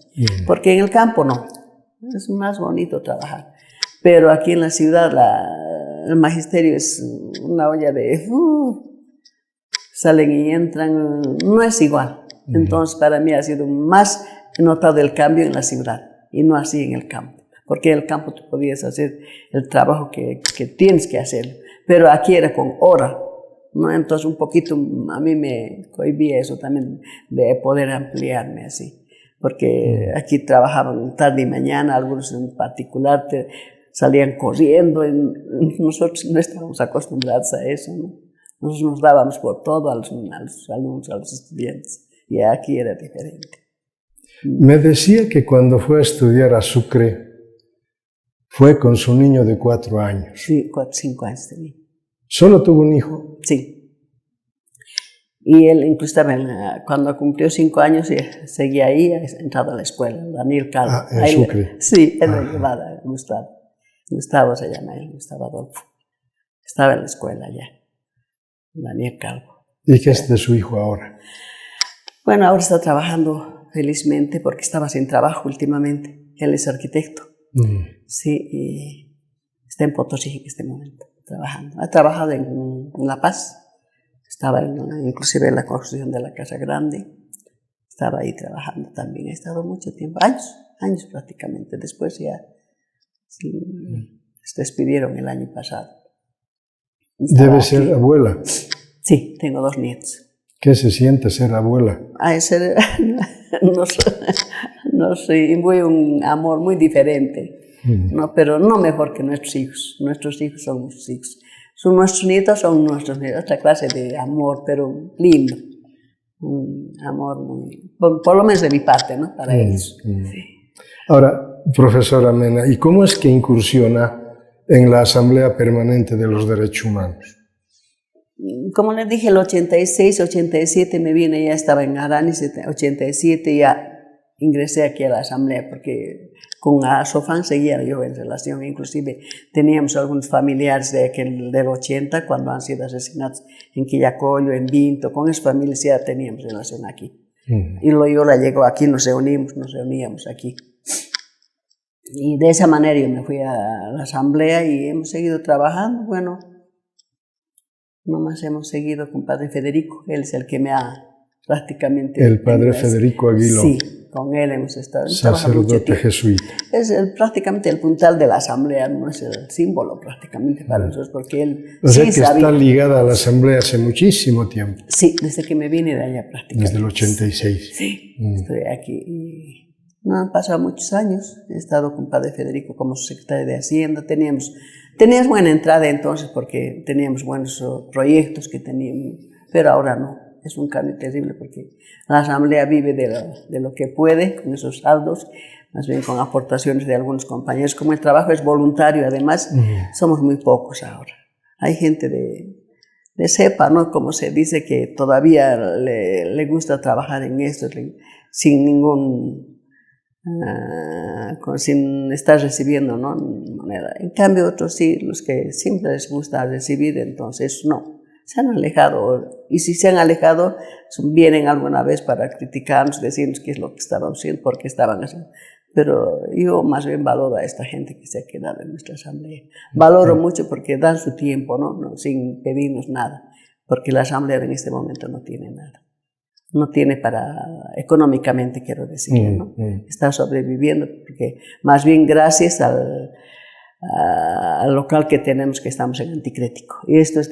porque en el campo no, es más bonito trabajar. Pero aquí en la ciudad el magisterio es una olla de... salen y entran, no es igual. Entonces para mí ha sido más, he notado el cambio en la ciudad y no así en el campo. Porque en el campo tú podías hacer el trabajo que tienes que hacer, pero aquí era con hora, ¿no? Entonces un poquito a mí me cohibía eso también de poder ampliarme así. Porque aquí trabajaban tarde y mañana, algunos en particular salían corriendo, nosotros no estábamos acostumbrados a eso, ¿no? Nosotros nos dábamos por todo a los alumnos, a los estudiantes, y aquí era diferente.
Me decía que cuando fue a estudiar a Sucre, fue con su niño de 4 años.
Sí, 5 años tenía.
¿Solo tuvo un hijo?
Sí. Y él incluso cuando cumplió 5 años seguía ahí, entrado a la escuela, Daniel Calvo.
Ah, en Sucre.
Sí, él lo llevaba, Gustavo. Gustavo se llama él, Gustavo Adolfo. Estaba en la escuela ya, Daniel Calvo.
¿Y qué es de su hijo ahora?
Bueno, ahora está trabajando felizmente porque estaba sin trabajo últimamente. Él es arquitecto. Sí, y está en Potosí en este momento, trabajando. Ha trabajado en La Paz. Estaba inclusive en la construcción de la Casa Grande. Estaba ahí trabajando también. Ha estado mucho tiempo, años prácticamente. Después ya se despidieron el año pasado.
¿Debe ser abuela?
Sí, tengo 2 nietos.
¿Qué se siente ser abuela?
Nos imbuye un amor muy diferente, ¿no? Pero no mejor que nuestros hijos. Nuestros hijos son nuestros hijos. Nuestros nietos son nuestros nietos. Otra clase de amor, pero lindo. Un amor muy... Por lo menos de mi parte, ¿no? Para ellos. Sí.
Ahora, profesora Mena, ¿y cómo es que incursiona en la Asamblea Permanente de los Derechos Humanos?
Como les dije, el 86, 87 me vine, ya estaba en Arani, 87 ya ingresé aquí a la Asamblea, porque con Asofan seguía yo en relación, inclusive teníamos algunos familiares del 80, cuando han sido asesinados en Quillacollo, en Vinto, con esas familias ya teníamos relación aquí. Y Loyola llegó aquí, nos reuníamos aquí. Y de esa manera yo me fui a la Asamblea y hemos seguido trabajando, bueno, nomás hemos seguido con Padre Federico, él es el que me ha prácticamente...
El Padre Federico Aguiló.
Sí, con él hemos estado.
Sacerdote jesuita.
Es prácticamente el puntal de la Asamblea, no es el símbolo prácticamente para nosotros, porque él
o sea que está ligada a la Asamblea hace muchísimo tiempo.
Sí, desde que me vine de allá prácticamente.
Desde el 86.
Sí, estoy aquí y no han pasado muchos años. He estado con Padre Federico como secretario de Hacienda, teníamos buena entrada entonces porque teníamos buenos proyectos que teníamos, pero ahora no. Es un cambio terrible porque la Asamblea vive de lo que puede con esos saldos, más bien con aportaciones de algunos compañeros. Como el trabajo es voluntario, además, somos muy pocos ahora. Hay gente de cepa, ¿no? Como se dice, que todavía le gusta trabajar en esto sin estar recibiendo, ¿no? Moneda. En cambio, otros sí, los que siempre les gusta recibir, entonces no. Se han alejado, y si se han alejado, vienen alguna vez para criticarnos, decirnos qué es lo que estaban haciendo, por qué estaban haciendo. Pero yo más bien valoro a esta gente que se ha quedado en nuestra Asamblea. Valoro mucho porque dan su tiempo, ¿no? Sin pedirnos nada, porque la Asamblea en este momento no tiene nada. No tiene económicamente, quiero decir, ¿no? Está sobreviviendo, porque más bien gracias al local que tenemos, que estamos en Anticrético. Y esto es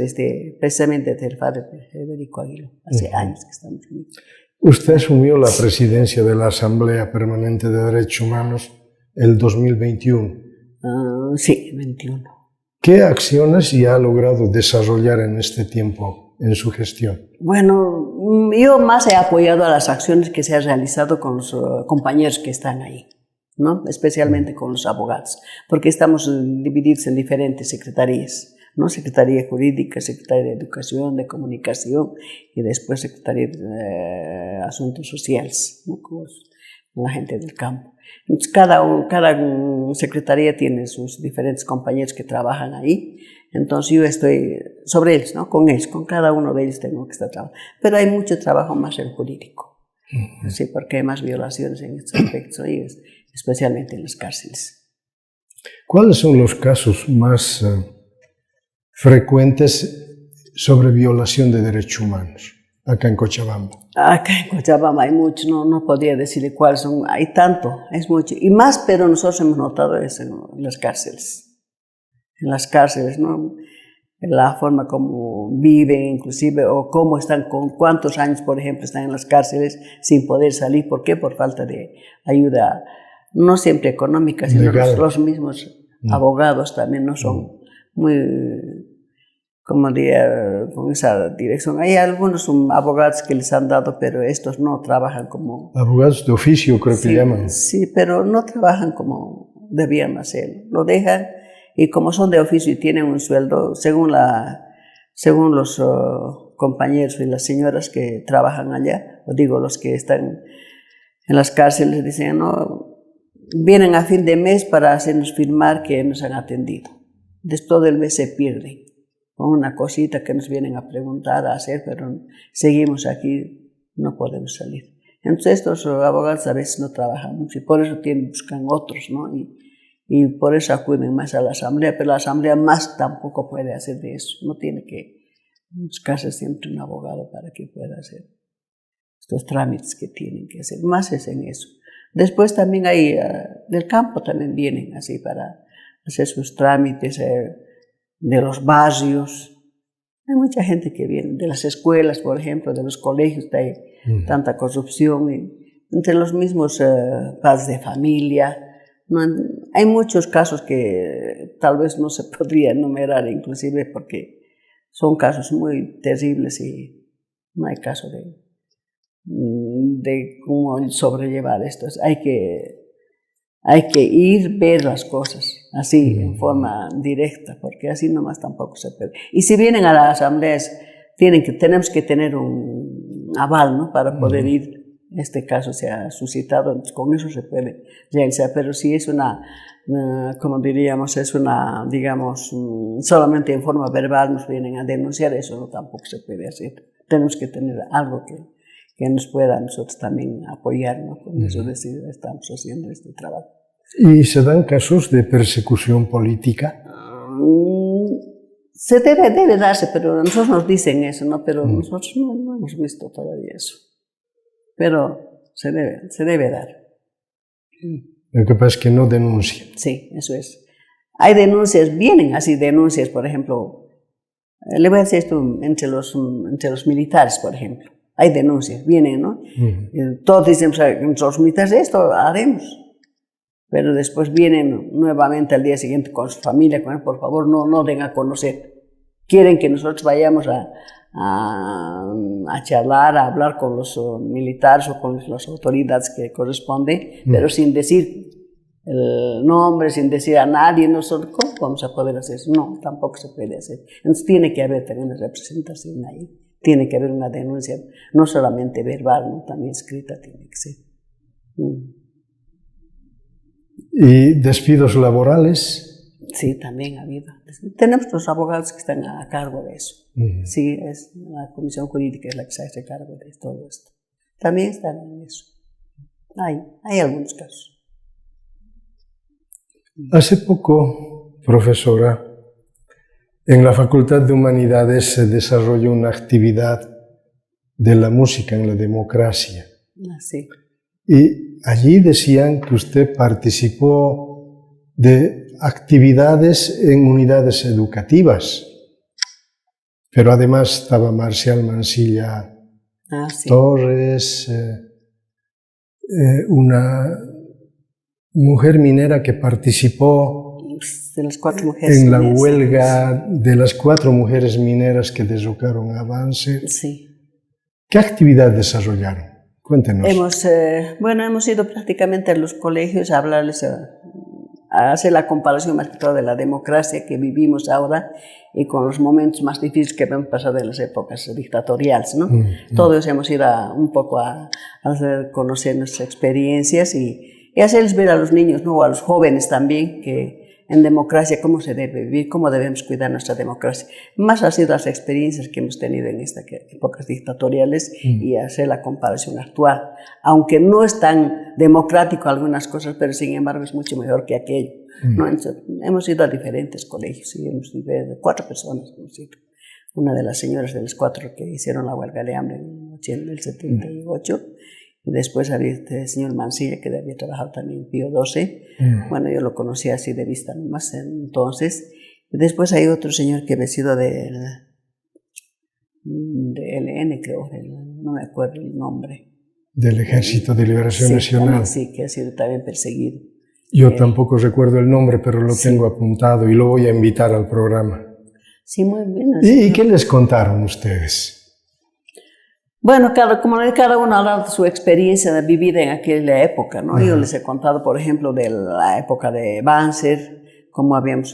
precisamente desde el Padre Federico Aguiló, hace años que estamos aquí.
Usted asumió la presidencia de la Asamblea Permanente de Derechos Humanos el 2021.
Sí, 21.
¿Qué acciones ya ha logrado desarrollar en este tiempo en su gestión?
Bueno, yo más he apoyado a las acciones que se han realizado con los compañeros que están ahí, ¿no? Especialmente con los abogados, porque estamos divididos en diferentes secretarías, ¿no? Secretaría Jurídica, Secretaría de Educación, de Comunicación y después Secretaría de Asuntos Sociales, ¿no? Con la gente del campo. Entonces, cada secretaría tiene sus diferentes compañeros que trabajan ahí. Entonces yo estoy sobre ellos, ¿no? Con ellos, con cada uno de ellos tengo que estar trabajando. Pero hay mucho trabajo más en jurídico, sí, porque hay más violaciones en estos aspectos, especialmente en las cárceles.
¿Cuáles son los casos más frecuentes sobre violación de derechos humanos acá en Cochabamba?
Acá en Cochabamba hay mucho, no podría decirle cuáles son, hay tanto, es mucho. Y más, pero nosotros hemos notado eso en las cárceles. En las cárceles, ¿no? La forma como viven, inclusive, o cómo están, con cuántos años, por ejemplo, están en las cárceles sin poder salir. ¿Por qué? Por falta de ayuda, no siempre económica, sino los mismos abogados también no son muy, como diría, con esa dirección. Hay algunos abogados que les han dado, pero estos no trabajan como...
Abogados de oficio, creo que llaman.
Sí, pero no trabajan como debían hacerlo. Lo dejan. Y como son de oficio y tienen un sueldo, según los compañeros y las señoras que trabajan allá, o digo, los que están en las cárceles, dicen, no, vienen a fin de mes para hacernos firmar que nos han atendido. Después todo el mes se pierde, con una cosita que nos vienen a preguntar, a hacer, pero seguimos aquí, no podemos salir. Entonces estos abogados a veces no trabajan mucho y por eso buscan otros, ¿no? Y por eso acuden más a la asamblea, pero la asamblea más tampoco puede hacer de eso. No tiene que buscarse siempre un abogado para que pueda hacer estos trámites que tienen que hacer. Más es en eso. Después también hay, del campo también vienen así para hacer sus trámites, de los barrios. Hay mucha gente que viene, de las escuelas, por ejemplo, de los colegios, hay tanta corrupción, entre los mismos padres de familia. No, hay muchos casos que tal vez no se podría enumerar, inclusive porque son casos muy terribles y no hay caso de cómo sobrellevar esto. Hay que ir, ver las cosas así, en forma directa, porque así nomás tampoco se puede. Y si vienen a las asambleas, tenemos que tener un aval, ¿no? Para poder ir. Este caso se ha suscitado, entonces con eso se puede realizar, pero si es como diríamos, es digamos, solamente en forma verbal nos vienen a denunciar, eso no tampoco se puede hacer. Tenemos que tener algo que nos pueda a nosotros también apoyar, ¿no? Con eso estamos haciendo este trabajo.
¿Y se dan casos de persecución política?
Se debe darse, pero a nosotros nos dicen eso, ¿no? Pero nosotros no hemos visto todavía eso. Pero se debe dar.
Lo que pasa es que no denuncian.
Sí, eso es. Hay denuncias, vienen así denuncias, por ejemplo, le voy a decir esto entre los militares, por ejemplo. Hay denuncias, vienen, ¿no? Todos dicen, los militares esto haremos. Pero después vienen nuevamente al día siguiente con su familia, por favor, no den a conocer. Quieren que nosotros vayamos a charlar, a hablar con los militares o con las autoridades que corresponden, pero sin decir el nombre, sin decir a nadie, nosotros, ¿cómo vamos a poder hacer eso? No, tampoco se puede hacer. Entonces tiene que haber también una representación ahí, tiene que haber una denuncia, no solamente verbal, ¿no? También escrita tiene que ser.
¿Y despidos laborales?
Sí, también ha habido. Tenemos los abogados que están a cargo de eso. Sí, es la Comisión Jurídica es la que se hace cargo de todo esto. También están en eso. Hay algunos casos.
Hace poco, profesora, en la Facultad de Humanidades se desarrolló una actividad de la música en la democracia.
Sí.
Y allí decían que usted participó de actividades en unidades educativas, pero además estaba Marcial Mansilla Torres, una mujer minera que participó
de las 4 mujeres
en la
mineras.
huelga de las 4 mujeres mineras que deslocaron a Banzer.
Sí.
¿Qué actividad desarrollaron? Cuéntenos.
Hemos ido prácticamente a los colegios a hablarles, a hacer la comparación más que todo de la democracia que vivimos ahora y con los momentos más difíciles que hemos pasado en las épocas dictatoriales, ¿no? Todos hemos ido un poco a hacer conocer nuestras experiencias y hacerles ver a los niños, ¿no? O a los jóvenes también, que en democracia cómo se debe vivir, cómo debemos cuidar nuestra democracia. Más ha sido las experiencias que hemos tenido en estas épocas dictatoriales y hacer la comparación actual. Aunque no es tan democrático algunas cosas, pero sin embargo es mucho mejor que aquello. ¿No? Entonces, hemos ido a diferentes colegios y hemos ido 4 personas. Hemos ido. Una de las señoras de las 4 que hicieron la huelga de hambre en el 78. Y después había este señor Mancilla, que había trabajado también en Pío XII. Bueno, yo lo conocía así de vista nomás entonces. Y después hay otro señor que había sido de LN, creo, no me acuerdo el nombre.
Del Ejército de Liberación Nacional.
También, sí, que ha sido también perseguido.
Yo tampoco recuerdo el nombre, pero lo tengo apuntado y lo voy a invitar al programa.
Sí, muy bien.
¿Y qué les contaron ustedes?
Bueno, cada uno ha dado su experiencia de vivir en aquella época, ¿no? Yo les he contado, por ejemplo, de la época de Banzer, cómo habíamos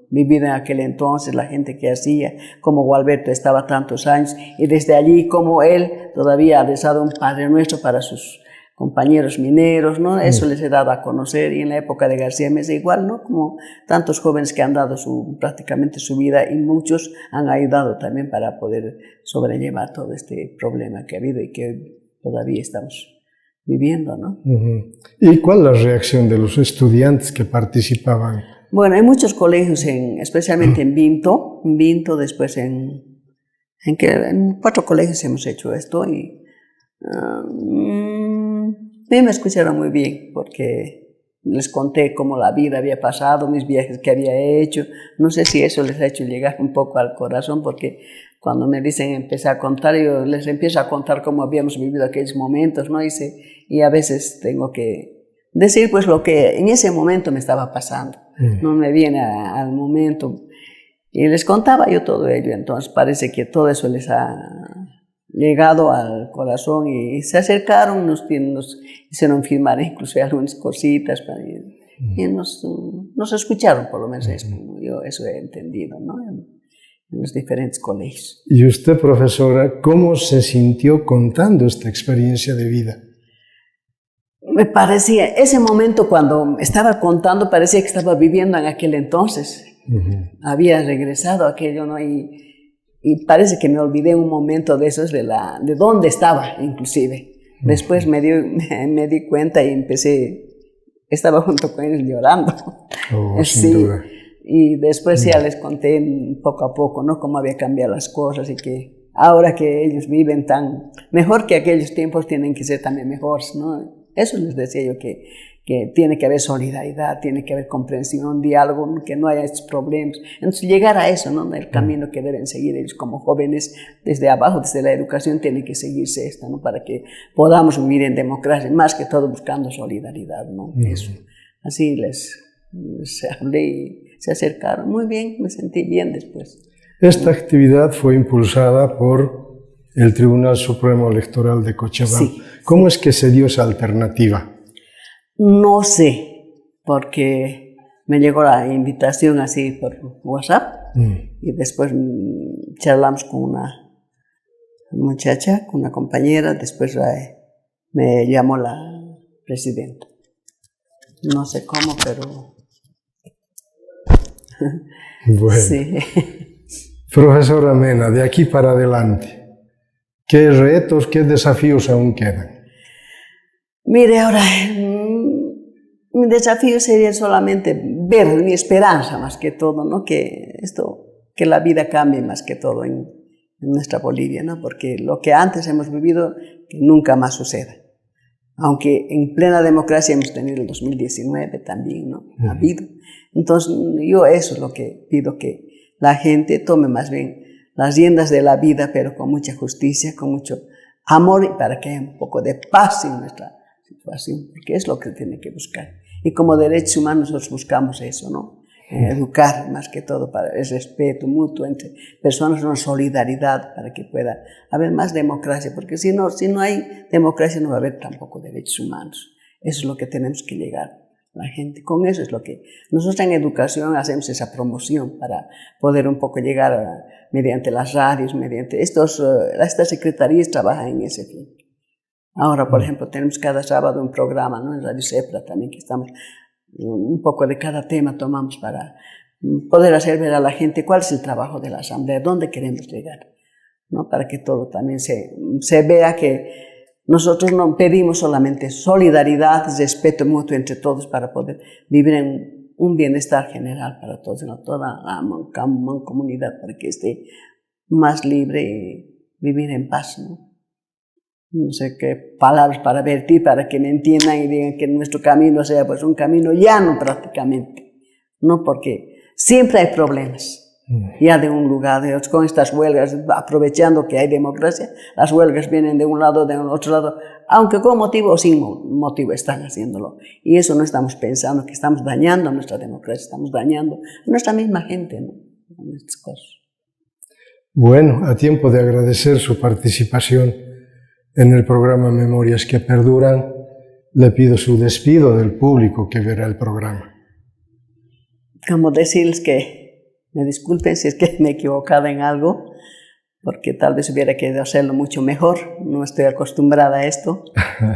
vivido en aquel entonces, la gente que hacía, cómo Gualberto estaba tantos años, y desde allí cómo él todavía ha dado un Padre Nuestro para sus compañeros mineros, ¿no? Eso les he dado a conocer, y en la época de García Meza igual, ¿no? Como tantos jóvenes que han dado prácticamente su vida y muchos han ayudado también para poder sobrellevar todo este problema que ha habido y que todavía estamos viviendo, ¿no?
¿Y cuál es la reacción de los estudiantes que participaban?
Bueno, hay muchos colegios, especialmente en Vinto, después en 4 colegios hemos hecho esto y a mí me escucharon muy bien porque les conté cómo la vida había pasado, mis viajes que había hecho. No sé si eso les ha hecho llegar un poco al corazón, porque cuando me dicen empecé a contar, yo les empiezo a contar cómo habíamos vivido aquellos momentos, ¿no? Y a veces tengo que decir pues lo que en ese momento me estaba pasando. No me viene al momento. Y les contaba yo todo ello, entonces parece que todo eso les ha llegado al corazón y se acercaron, nos hicieron firmar incluso algunas cositas y nos escucharon, por lo menos yo eso he entendido, ¿no? En los diferentes colegios.
Y usted, profesora, ¿cómo se sintió contando esta experiencia de vida?
Me parecía, ese momento cuando estaba contando, parecía que estaba viviendo en aquel entonces. Había regresado a aquello, ¿no? Y parece que me olvidé un momento de esos de dónde estaba, inclusive. Después me di cuenta y estaba junto con ellos llorando.
Sin duda.
Y después ya les conté poco a poco, ¿no? Cómo había cambiado las cosas y que ahora que ellos viven tan mejor que aquellos tiempos tienen que ser también mejores, ¿no? Eso les decía yo, que tiene que haber solidaridad, tiene que haber comprensión, diálogo, que no haya estos problemas. Entonces llegar a eso, ¿no? El camino que deben seguir ellos como jóvenes desde abajo, desde la educación, tiene que seguirse esto, ¿no? Para que podamos vivir en democracia, más que todo buscando solidaridad, ¿no? Eso. Así les hablé y se acercaron. Muy bien, me sentí bien después.
Esta actividad fue impulsada por el Tribunal Supremo Electoral de Cochabamba.
Sí.
¿Cómo es que se dio esa alternativa?
No sé, porque me llegó la invitación así por WhatsApp y después charlamos con una muchacha, con una compañera, después me llamó la presidenta. No sé cómo, pero...
Bueno.
Sí.
Profesora Mena, de aquí para adelante, ¿qué retos, qué desafíos aún quedan?
Mire, ahora, mi desafío sería solamente ver mi esperanza más que todo, ¿no? Que la vida cambie más que todo en nuestra Bolivia, ¿no? Porque lo que antes hemos vivido, que nunca más suceda. Aunque en plena democracia hemos tenido el 2019 también, ¿no? Ha habido. Entonces, yo eso es lo que pido, que la gente tome más bien las riendas de la vida, pero con mucha justicia, con mucho amor, y para que haya un poco de paz en nuestra situación, porque es lo que tiene que buscar. Y como derechos humanos nosotros buscamos eso, ¿no? educar más que todo para el respeto mutuo entre personas, una solidaridad para que pueda haber más democracia, porque si no hay democracia no va a haber tampoco derechos humanos. Eso es lo que tenemos que llegar a la gente. Con eso es lo que nosotros en educación hacemos, esa promoción para poder un poco llegar mediante las radios, mediante estas secretarías trabajan en ese fin. Ahora, por ejemplo, tenemos cada sábado un programa, ¿no? En Radio Sepra también, que estamos un poco de cada tema tomamos para poder hacer ver a la gente cuál es el trabajo de la Asamblea, dónde queremos llegar, ¿no? Para que todo también se vea que nosotros no pedimos solamente solidaridad, respeto mutuo entre todos para poder vivir en un bienestar general para todos, ¿no? Toda la comunidad, para que esté más libre y vivir en paz, ¿no? No sé qué palabras para vertir, para que me entiendan y digan que nuestro camino sea pues un camino llano prácticamente, ¿no? Porque siempre hay problemas. Ya de un lugar, de otro, con estas huelgas, aprovechando que hay democracia, las huelgas vienen de un lado, de otro lado, aunque con motivo o sin motivo están haciéndolo. Y eso no estamos pensando, que estamos dañando nuestra democracia, estamos dañando a nuestra misma gente, ¿no? Con estas cosas.
Bueno, a tiempo de agradecer su participación en el programa Memorias que Perduran, le pido su despido del público que verá el programa.
Como decirles que me disculpen si es que me he equivocado en algo, porque tal vez hubiera querido hacerlo mucho mejor. No estoy acostumbrada a esto,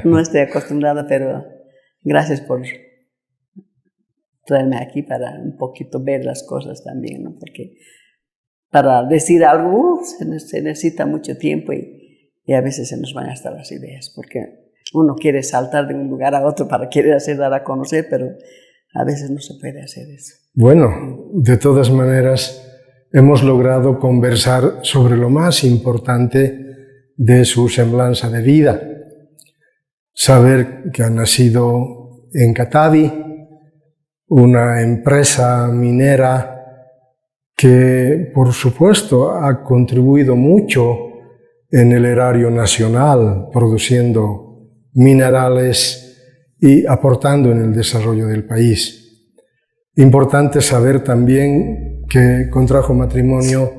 no estoy acostumbrada, pero gracias por traerme aquí para un poquito ver las cosas también, ¿no? Porque para decir algo se necesita mucho tiempo y a veces se nos van hasta las ideas, porque uno quiere saltar de un lugar a otro para querer dar a conocer, pero a veces no se puede hacer eso.
Bueno, de todas maneras, hemos logrado conversar sobre lo más importante de su semblanza de vida. Saber que ha nacido en Katavi, una empresa minera que, por supuesto, ha contribuido mucho en el erario nacional, produciendo minerales y aportando en el desarrollo del país. Importante saber también que contrajo matrimonio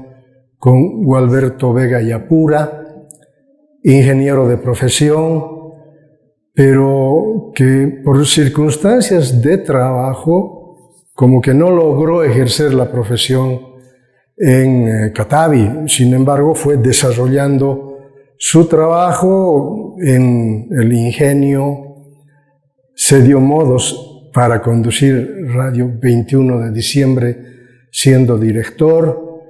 con Gualberto Vega Yapura, ingeniero de profesión, pero que por circunstancias de trabajo como que no logró ejercer la profesión en Katavi. Sin embargo, fue desarrollando su trabajo en el ingenio, se dio modos para conducir Radio 21 de diciembre siendo director,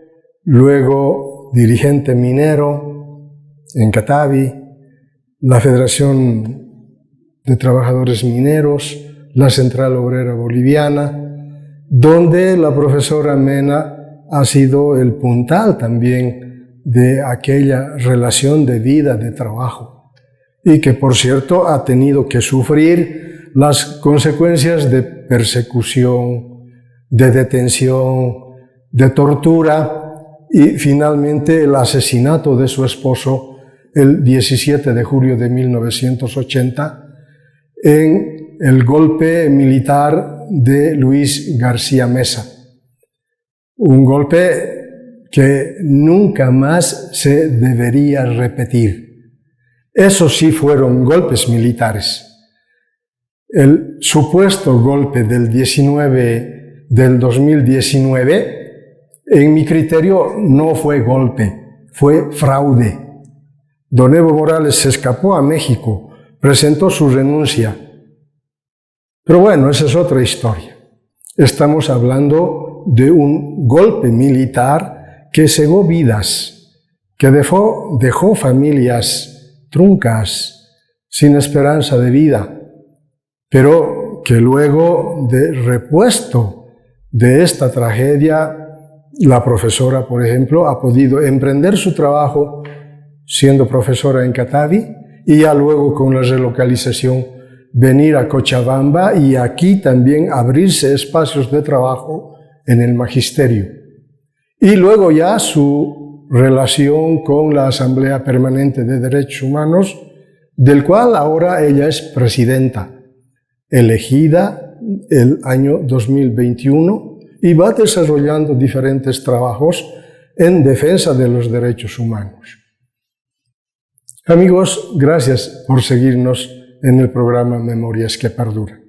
luego dirigente minero en Katavi, la Federación de Trabajadores Mineros, la Central Obrera Boliviana, donde la profesora Mena ha sido el puntal también de aquella relación de vida, de trabajo, y que por cierto ha tenido que sufrir las consecuencias de persecución, de detención, de tortura y finalmente el asesinato de su esposo el 17 de julio de 1980 en el golpe militar de Luis García Meza. Un golpe que nunca más se debería repetir. Esos sí fueron golpes militares. El supuesto golpe del 2019, en mi criterio, no fue golpe, fue fraude. Don Evo Morales se escapó a México, presentó su renuncia. Pero bueno, esa es otra historia. Estamos hablando de un golpe militar que cegó vidas, que dejó familias truncas, sin esperanza de vida, pero que luego de repuesto de esta tragedia, la profesora, por ejemplo, ha podido emprender su trabajo siendo profesora en Katavi y ya luego con la relocalización venir a Cochabamba y aquí también abrirse espacios de trabajo en el magisterio. Y luego ya su relación con la Asamblea Permanente de Derechos Humanos, del cual ahora ella es presidenta, elegida el año 2021 y va desarrollando diferentes trabajos en defensa de los derechos humanos. Amigos, gracias por seguirnos en el programa Memorias que Perduran.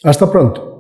Hasta pronto.